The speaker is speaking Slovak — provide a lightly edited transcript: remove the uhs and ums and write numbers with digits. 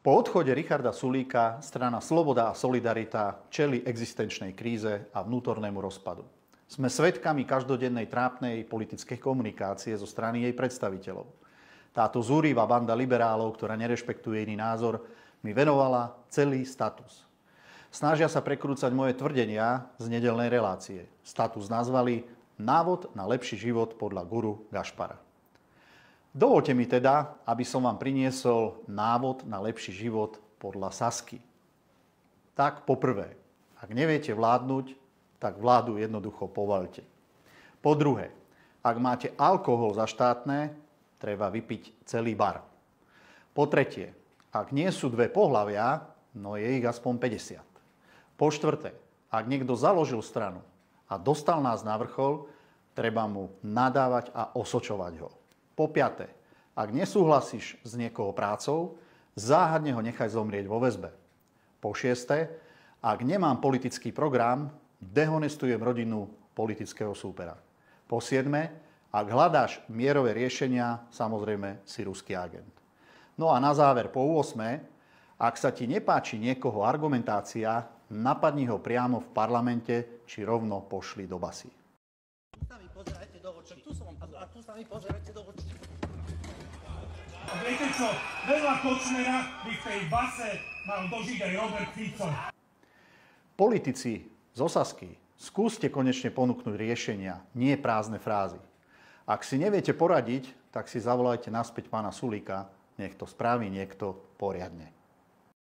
Po odchode Richarda Sulíka strana Sloboda a Solidarita čelí existenčnej kríze a vnútornému rozpadu. Sme svedkami každodennej trápnej politickej komunikácie zo strany jej predstaviteľov. Táto zúrivá banda liberálov, ktorá nerešpektuje iný názor, mi venovala celý status. Snažia sa prekrúcať moje tvrdenia z nedeľnej relácie. Status nazvali Návod na lepší život podľa guru Gašpara. Dovoľte mi teda, aby som vám priniesol návod na lepší život podľa Sasky. Tak poprvé, ak neviete vládnuť, tak vládu jednoducho povaľte. Po druhé, ak máte alkohol za štátne, treba vypiť celý bar. Po tretie, ak nie sú dve pohlavia, no je ich aspoň 50. Po štvrté, ak niekto založil stranu a dostal nás na vrchol, treba mu nadávať a osočovať ho. Po piaté, ak nesúhlasíš s niekoho prácou, záhadne ho nechaj zomrieť vo väzbe. Po šieste, ak nemám politický program, dehonestujem rodinu politického súpera. Po siedme, ak hľadáš mierové riešenia, samozrejme si ruský agent. No a na záver po 8, ak sa ti nepáči niekoho argumentácia, napadni ho priamo v parlamente, či rovno pošli do basy. Tu sa mi pozerajte do očí. A tu sa mi pozerajte do očí. A viete čo? Veľa Kočnera by v tej base mal dožiť aj Robert Fico. Politici zo Sasky, skúste konečne ponúknuť riešenia, nie prázdne frázy. Ak si neviete poradiť, tak si zavolajte naspäť pána Sulíka, nech to spraví niekto poriadne.